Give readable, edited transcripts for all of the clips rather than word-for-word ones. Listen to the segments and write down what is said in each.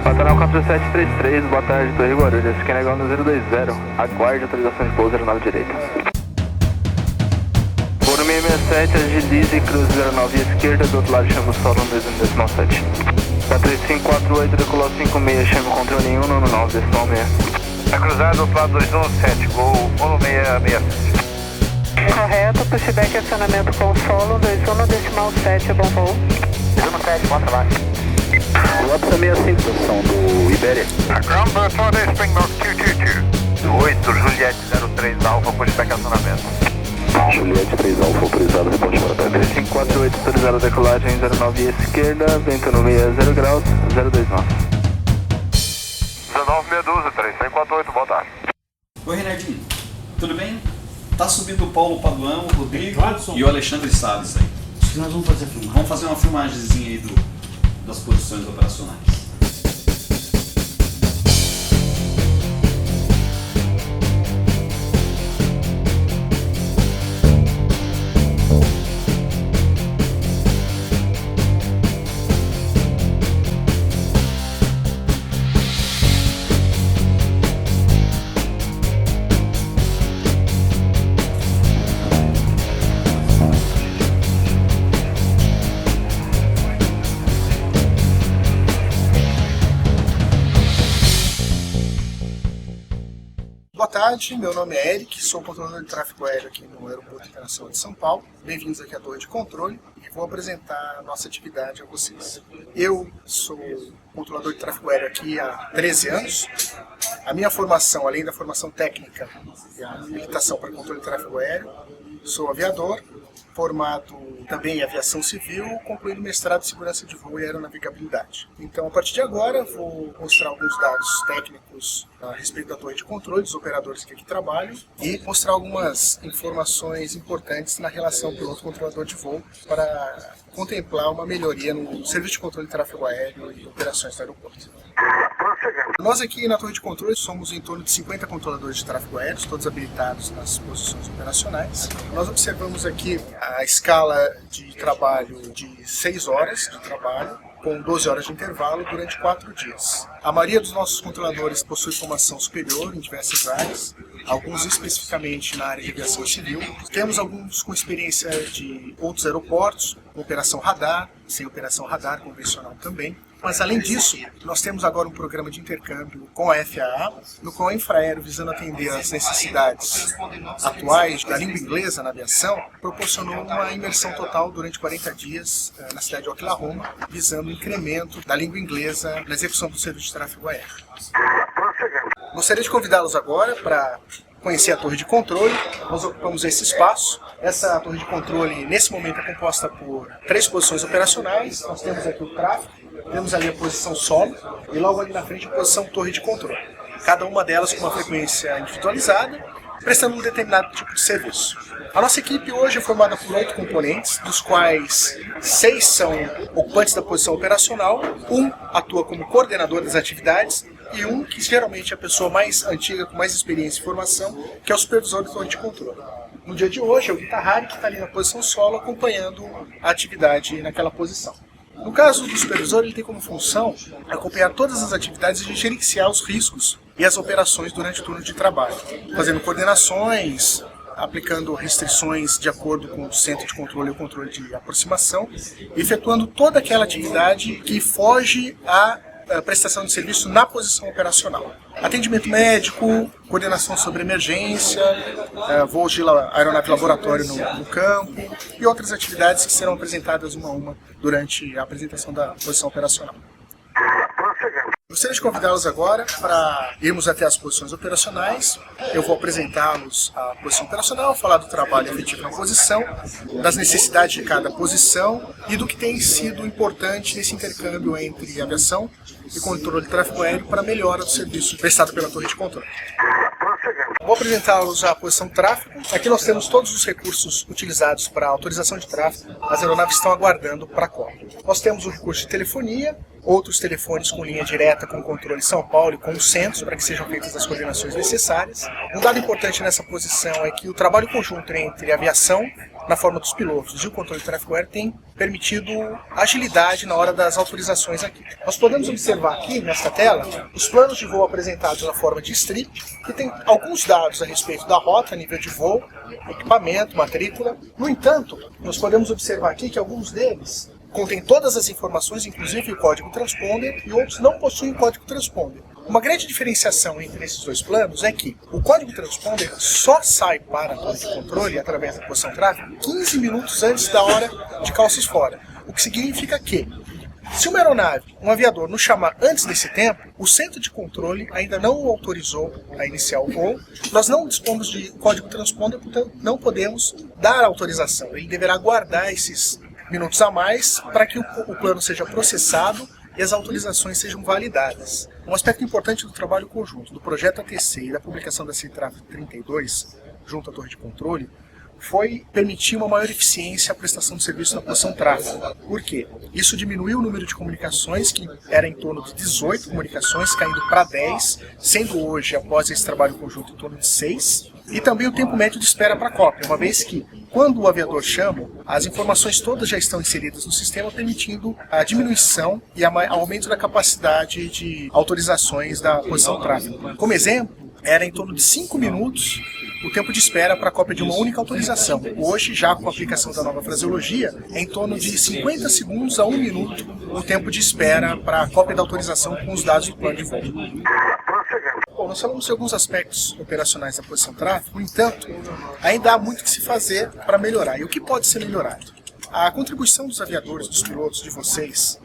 Batalhão 4733, boa tarde, Torre Guarulhos, aqui é negócio no 020, aguarde autorização de pouso 09 direita. Foro 667, agilize, cruze 09 esquerda, do outro lado chama o solo 2.7. Tá 3548, decolou 56, chama o controle 199, decimal 6. Tá cruzado do outro lado 217, gol 1667. Correto, pushback acionamento com solo 21 decimal 7, é bom voo. 17, bom trabalho. Lopsa 65, posição do Iberia. Ground Bird Springbok 222. 8, Juliette 03 Alfa, pushback acionamento. Juliette 3 Alfa, autorizado, responde para 3548, autorizado decolagem 09 esquerda, vento no 60 graus, 029. 19 3548, boa tarde. Oi, Renardinho, tudo bem? Tá subindo o Paulo Paduan, o Rodrigo Cladson. e o Alexandre Salles aí. Acho que nós vamos fazer filmagem. Vamos fazer uma filmagemzinha aí das posições operacionais. Boa tarde, meu nome é Eric, sou controlador de tráfego aéreo aqui no Aeroporto Internacional de São Paulo. Bem-vindos aqui à Torre de Controle e vou apresentar a nossa atividade a vocês. Eu sou controlador de tráfego aéreo aqui há 13 anos. A minha formação, além da formação técnica e a habilitação para controle de tráfego aéreo, sou aviador, formado também em aviação civil, concluindo mestrado em segurança de voo e aeronavegabilidade. Então, a partir de agora, vou mostrar alguns dados técnicos a respeito da torre de controle, dos operadores que aqui trabalham, e mostrar algumas informações importantes na relação piloto-controlador de voo para contemplar uma melhoria no serviço de controle de tráfego aéreo e operações no aeroporto. Nós aqui na Torre de Controle somos em torno de 50 controladores de tráfego aéreo, todos habilitados nas posições operacionais. Nós observamos aqui a escala de trabalho de 6 horas de trabalho, com 12 horas de intervalo durante 4 dias. A maioria dos nossos controladores possui formação superior em diversas áreas, alguns especificamente na área de aviação civil. Temos alguns com experiência de outros aeroportos, com operação radar, sem operação radar convencional também. Mas além disso, nós temos agora um programa de intercâmbio com a FAA, no qual a Infraero, visando atender às necessidades atuais da língua inglesa na aviação, proporcionou uma imersão total durante 40 dias na cidade de Oklahoma, visando o incremento da língua inglesa na execução do serviço de tráfego aéreo. Gostaria de convidá-los agora para conhecer a torre de controle. Nós ocupamos esse espaço. Essa torre de controle, nesse momento, é composta por 3 posições operacionais. Nós temos aqui o tráfego, temos ali a posição solo e logo ali na frente a posição torre de controle. Cada uma delas com uma frequência individualizada, prestando um determinado tipo de serviço. A nossa equipe hoje é formada por 8 componentes, dos quais 6 são ocupantes da posição operacional, 1 atua como coordenador das atividades e 1 que geralmente é a pessoa mais antiga, com mais experiência e formação, que é o supervisor da torre de controle. No dia de hoje é o Guitarrari, que está ali na posição solo, acompanhando a atividade naquela posição. No caso do supervisor, ele tem como função acompanhar todas as atividades e gerenciar os riscos e as operações durante o turno de trabalho, fazendo coordenações, aplicando restrições de acordo com o centro de controle e o controle de aproximação, efetuando toda aquela atividade que foge à prestação de serviço na posição operacional. Atendimento médico, coordenação sobre emergência, voos de aeronave laboratório no campo e outras atividades que serão apresentadas uma a uma durante a apresentação da posição operacional. Gostaria de convidá-los agora para irmos até as posições operacionais. Eu vou apresentá-los a posição operacional, falar do trabalho efetivo na posição, das necessidades de cada posição e do que tem sido importante nesse intercâmbio entre aviação e controle de tráfego aéreo para a melhora do serviço prestado pela torre de controle. Vou apresentá-los a posição tráfego. Aqui nós temos todos os recursos utilizados para autorização de tráfego. As aeronaves estão aguardando para a cola. Nós temos o recurso de telefonia, outros telefones com linha direta com controle em São Paulo e com os centros para que sejam feitas as coordenações necessárias. Um dado importante nessa posição é que o trabalho conjunto entre aviação na forma dos pilotos e o controle de tráfego aéreo tem permitido agilidade na hora das autorizações aqui. Nós podemos observar aqui nesta tela os planos de voo apresentados na forma de strip, que tem alguns dados a respeito da rota, nível de voo, equipamento, matrícula. No entanto, nós podemos observar aqui que alguns deles contêm todas as informações, inclusive o código transponder, e outros não possuem código transponder. Uma grande diferenciação entre esses dois planos é que o código transponder só sai para a torre de controle através da posição tráfego 15 minutos antes da hora de calças fora. O que significa que, se uma aeronave, um aviador, nos chamar antes desse tempo, o centro de controle ainda não o autorizou a iniciar o voo. Nós não dispomos de código transponder, portanto não podemos dar autorização. Ele deverá guardar esses minutos a mais para que o plano seja processado e as autorizações sejam validadas. Um aspecto importante do trabalho conjunto do projeto ATC e da publicação da CITRAF 32, junto à torre de controle, foi permitir uma maior eficiência à prestação de serviço na posição tráfego. Por quê? Isso diminuiu o número de comunicações, que era em torno de 18 comunicações, caindo para 10, sendo hoje, após esse trabalho conjunto, em torno de 6, e também o tempo médio de espera para a cópia, uma vez que, quando o aviador chama, as informações todas já estão inseridas no sistema, permitindo a diminuição e aumento da capacidade de autorizações da posição tráfego. Como exemplo, era em torno de 5 minutos o tempo de espera para a cópia de uma única autorização. Hoje, já com a aplicação da nova fraseologia, é em torno de 50 segundos a 1 minuto o tempo de espera para a cópia da autorização com os dados do plano de voo. Bom, nós falamos de alguns aspectos operacionais da posição tráfego, no entanto, ainda há muito que se fazer para melhorar. E o que pode ser melhorado? A contribuição dos aviadores, dos pilotos, de vocês,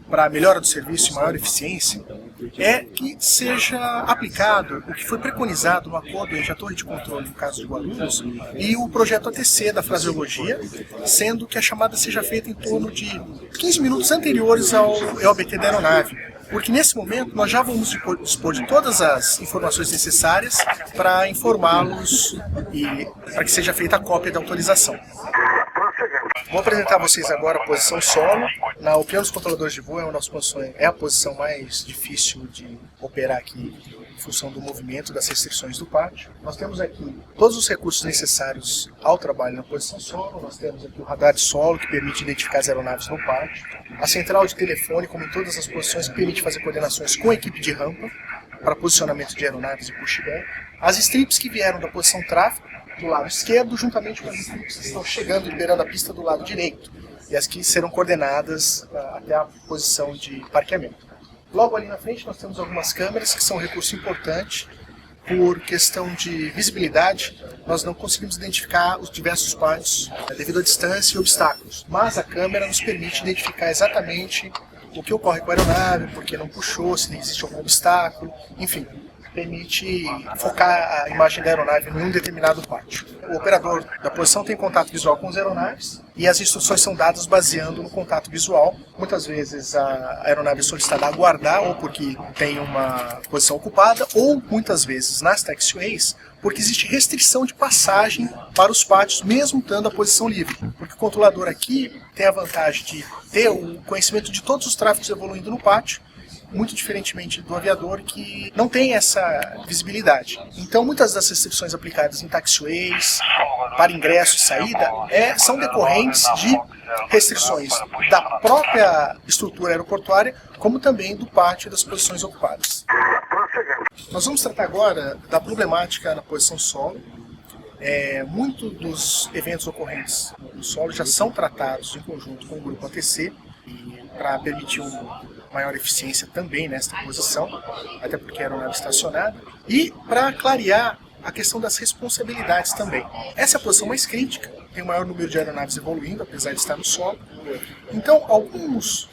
para a melhora do serviço e maior eficiência, é que seja aplicado o que foi preconizado no acordo entre a torre de controle, no caso de Guarulhos, e o projeto ATC da fraseologia, sendo que a chamada seja feita em torno de 15 minutos anteriores ao EOBT da aeronave, porque nesse momento nós já vamos dispor de todas as informações necessárias para informá-los e para que seja feita a cópia da autorização. Vou apresentar a vocês agora a posição solo. Na opinião dos controladores de voo, é a posição mais difícil de operar aqui em função do movimento, das restrições do pátio. Nós temos aqui todos os recursos necessários ao trabalho na posição solo. Nós temos aqui o radar de solo, que permite identificar as aeronaves no pátio. A central de telefone, como em todas as posições, que permite fazer coordenações com a equipe de rampa para posicionamento de aeronaves e pushback. As strips que vieram da posição tráfego, do lado esquerdo, juntamente com as strips que estão chegando, liberando a pista do lado direito, e as que serão coordenadas até a posição de parqueamento. Logo ali na frente nós temos algumas câmeras que são um recurso importante. Por questão de visibilidade, nós não conseguimos identificar os diversos pátios devido à distância e obstáculos, mas a câmera nos permite identificar exatamente o que ocorre com a aeronave, por que não puxou, se existe algum obstáculo, enfim, permite focar a imagem da aeronave em um determinado pátio. O operador da posição tem contato visual com as aeronaves e as instruções são dadas baseando no contato visual. Muitas vezes a aeronave é solicitada a aguardar, ou porque tem uma posição ocupada, ou muitas vezes nas taxiways, porque existe restrição de passagem para os pátios, mesmo estando a posição livre. Porque o controlador aqui tem a vantagem de ter o conhecimento de todos os tráfegos evoluindo no pátio, muito diferentemente do aviador, que não tem essa visibilidade. Então, muitas das restrições aplicadas em taxiways, para ingresso e saída, são decorrentes de restrições da própria estrutura aeroportuária, como também do pátio e das posições ocupadas. Nós vamos tratar agora da problemática na posição solo. Muitos dos eventos ocorrentes no solo já são tratados em conjunto com o grupo ATC, para permitir uma maior eficiência também nesta posição, até porque a aeronave estacionada, e para clarear a questão das responsabilidades também. Essa é a posição mais crítica, tem o maior número de aeronaves evoluindo, apesar de estar no solo. Então, alguns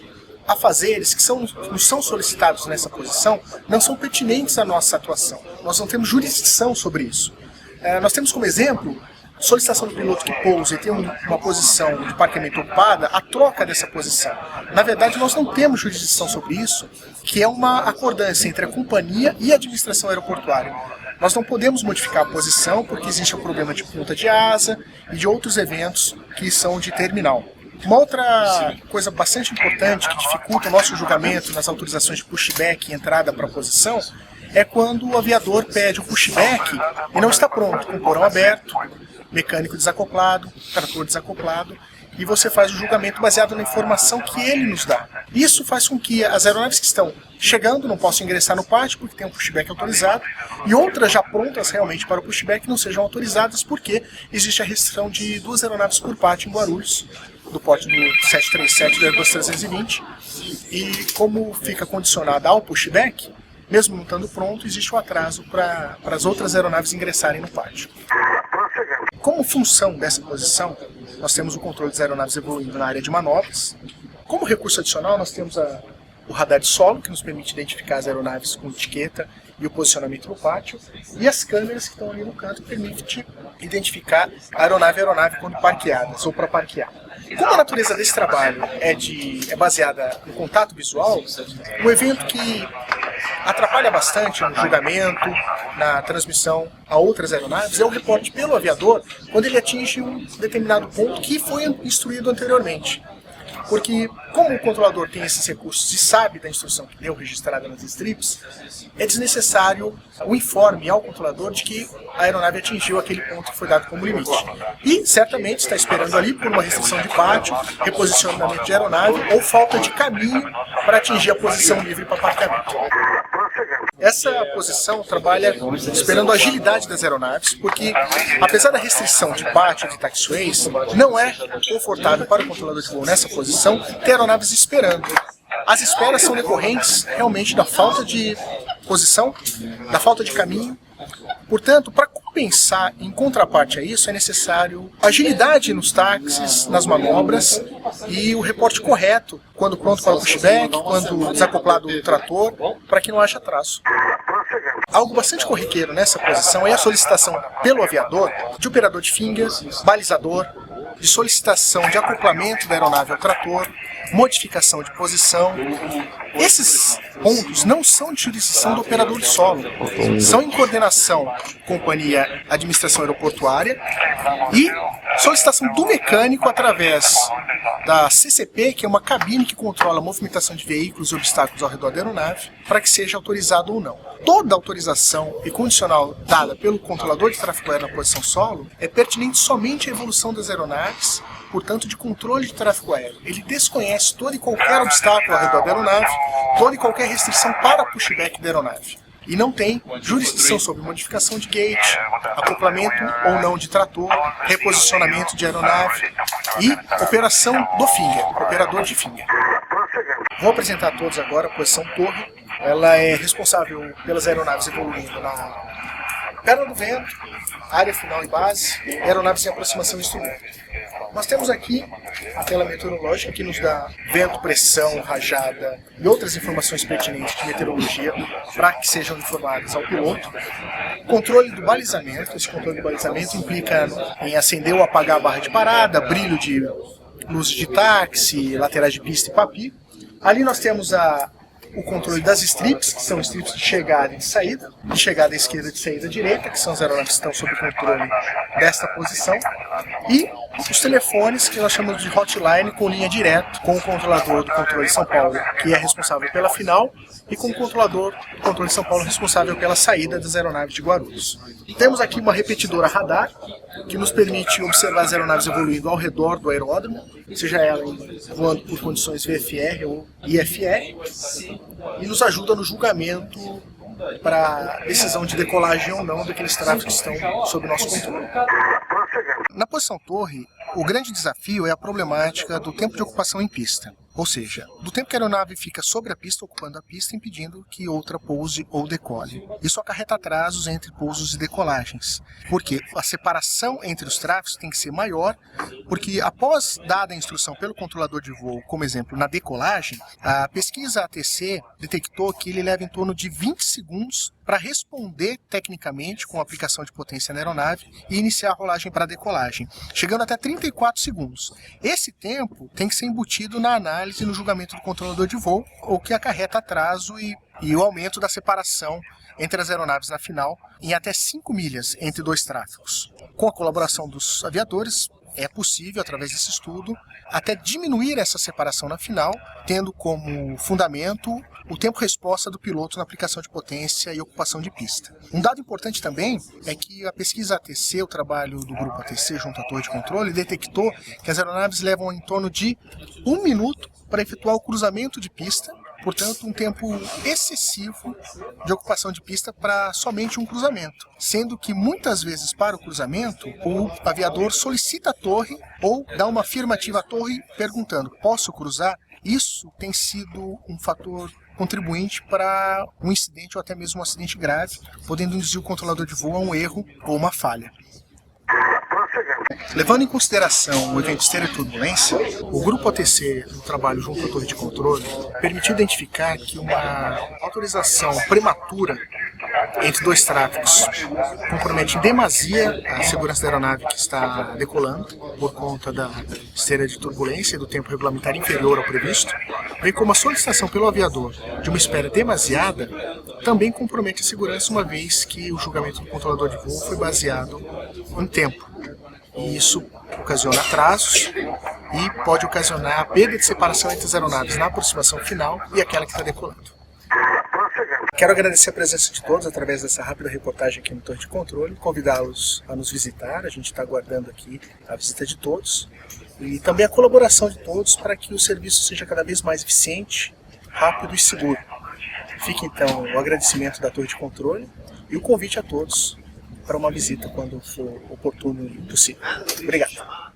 afazeres que nos são solicitados nessa posição não são pertinentes à nossa atuação. Nós não temos jurisdição sobre isso. Nós temos como exemplo solicitação do piloto que pousa e tem uma posição de parqueamento ocupada, a troca dessa posição. Na verdade, nós não temos jurisdição sobre isso, que é uma acordância entre a companhia e a administração aeroportuária. Nós não podemos modificar a posição porque existe o problema de ponta de asa e de outros eventos que são de terminal. Uma outra coisa bastante importante que dificulta o nosso julgamento nas autorizações de pushback e entrada para a posição é quando o aviador pede o pushback e não está pronto, com o porão aberto, mecânico desacoplado, trator desacoplado, e você faz o julgamento baseado na informação que ele nos dá. Isso faz com que as aeronaves que estão chegando não possam ingressar no pátio porque tem um pushback autorizado, e outras já prontas realmente para o pushback não sejam autorizadas porque existe a restrição de 2 aeronaves por pátio em Guarulhos, do porte do 737 e do Airbus 320, e como fica condicionada ao pushback, mesmo não estando pronto, existe um atraso para as outras aeronaves ingressarem no pátio. Como função dessa posição, nós temos o controle das aeronaves evoluindo na área de manobras. Como recurso adicional, nós temos o radar de solo, que nos permite identificar as aeronaves com etiqueta e o posicionamento no pátio, e as câmeras que estão ali no canto, que permitem identificar a aeronave quando parqueadas ou para parquear. Como a natureza desse trabalho é baseada no contato visual, um evento que atrapalha bastante no julgamento, na transmissão a outras aeronaves, é o reporte pelo aviador quando ele atinge um determinado ponto que foi instruído anteriormente. Porque, como o controlador tem esses recursos e sabe da instrução que deu registrada nas strips, é desnecessário o informe ao controlador de que a aeronave atingiu aquele ponto que foi dado como limite. E, certamente, está esperando ali por uma restrição de pátio, reposicionamento de aeronave ou falta de caminho para atingir a posição livre para parqueamento. Essa posição trabalha esperando a agilidade das aeronaves, porque, apesar da restrição de pátio e de taxiways, não é confortável para o controlador de voo nessa posição ter aeronaves esperando. As esperas são decorrentes realmente da falta de posição, da falta de caminho. Portanto, para compensar em contraparte a isso, é necessário agilidade nos táxis, nas manobras e o reporte correto, quando pronto para o pushback, quando desacoplado o trator, para que não haja atraso. Algo bastante corriqueiro nessa posição é a solicitação pelo aviador de operador de finger, balizador, de solicitação de acoplamento da aeronave ao trator, modificação de posição. Esses pontos não são de jurisdição do operador de solo, são em coordenação companhia administração aeroportuária e solicitação do mecânico através da CCP, que é uma cabine que controla a movimentação de veículos e obstáculos ao redor da aeronave, para que seja autorizado ou não. Toda autorização e condicional dada pelo controlador de tráfego aéreo na posição solo é pertinente somente à evolução das aeronaves, portanto, de controle de tráfego aéreo. Ele desconhece todo e qualquer obstáculo ao redor da aeronave, toda e qualquer restrição para pushback da aeronave. E não tem jurisdição sobre modificação de gate, acoplamento ou não de trator, reposicionamento de aeronave e operação do finger, operador de finger. Vou apresentar a todos agora a posição torre. Ela é responsável pelas aeronaves evoluindo na perna do vento, área final e base, e aeronaves em aproximação e instrumento. Nós temos aqui a tela meteorológica que nos dá vento, pressão, rajada e outras informações pertinentes de meteorologia para que sejam informadas ao piloto. Controle do balizamento. Esse controle do balizamento implica em acender ou apagar a barra de parada, brilho de luzes de táxi, laterais de pista e papi. Ali nós temos o controle das strips, que são strips de chegada e de chegada à esquerda e de saída à direita, que são as aeronaves que estão sob controle desta posição, e os telefones, que nós chamamos de hotline, com linha direta, com o controlador do controle de São Paulo, que é responsável pela final, e com o controlador do controle de São Paulo, responsável pela saída das aeronaves de Guarulhos. Temos aqui uma repetidora radar, que nos permite observar as aeronaves evoluindo ao redor do aeródromo, seja ela voando por condições VFR ou IFR, e nos ajuda no julgamento para decisão de decolagem ou não daqueles tráfegos que estão sob nosso controle. Na posição torre, o grande desafio é a problemática do tempo de ocupação em pista, ou seja, do tempo que a aeronave fica sobre a pista, ocupando a pista, impedindo que outra pouse ou decole. Isso acarreta atrasos entre pousos e decolagens, porque a separação entre os tráfegos tem que ser maior, porque após dada a instrução pelo controlador de voo, como exemplo, na decolagem, a pesquisa ATC detectou que ele leva em torno de 20 segundos para responder tecnicamente com a aplicação de potência na aeronave e iniciar a rolagem para a decolagem, chegando até 34 segundos. Esse tempo tem que ser embutido na análise e no julgamento do controlador de voo, o que acarreta atraso e o aumento da separação entre as aeronaves na final em até 5 milhas entre dois tráfegos. Com a colaboração dos aviadores, é possível, através desse estudo, até diminuir essa separação na final, tendo como fundamento o tempo-resposta do piloto na aplicação de potência e ocupação de pista. Um dado importante também é que a pesquisa ATC, o trabalho do grupo ATC junto à torre de controle, detectou que as aeronaves levam em torno de 1 minuto para efetuar o cruzamento de pista, portanto um tempo excessivo de ocupação de pista para somente um cruzamento, sendo que muitas vezes para o cruzamento o aviador solicita a torre ou dá uma afirmativa à torre perguntando: posso cruzar? Isso tem sido um fator contribuinte para um incidente ou até mesmo um acidente grave, podendo induzir o controlador de voo a um erro ou uma falha. Levando em consideração o evento de esteira e turbulência, o grupo ATC, no trabalho junto à torre de controle, permitiu identificar que uma autorização prematura entre dois tráfegos compromete em demasia a segurança da aeronave que está decolando, por conta da esteira de turbulência e do tempo regulamentar inferior ao previsto, bem como a solicitação pelo aviador de uma espera demasiada também compromete a segurança, uma vez que o julgamento do controlador de voo foi baseado em tempo. E isso ocasiona atrasos e pode ocasionar a perda de separação entre as aeronaves na aproximação final e aquela que está decolando. Quero agradecer a presença de todos através dessa rápida reportagem aqui no Torre de Controle, convidá-los a nos visitar. A gente está aguardando aqui a visita de todos e também a colaboração de todos para que o serviço seja cada vez mais eficiente, rápido e seguro. Fica então o agradecimento da Torre de Controle e o convite a todos para uma visita quando for oportuno e possível. Obrigado.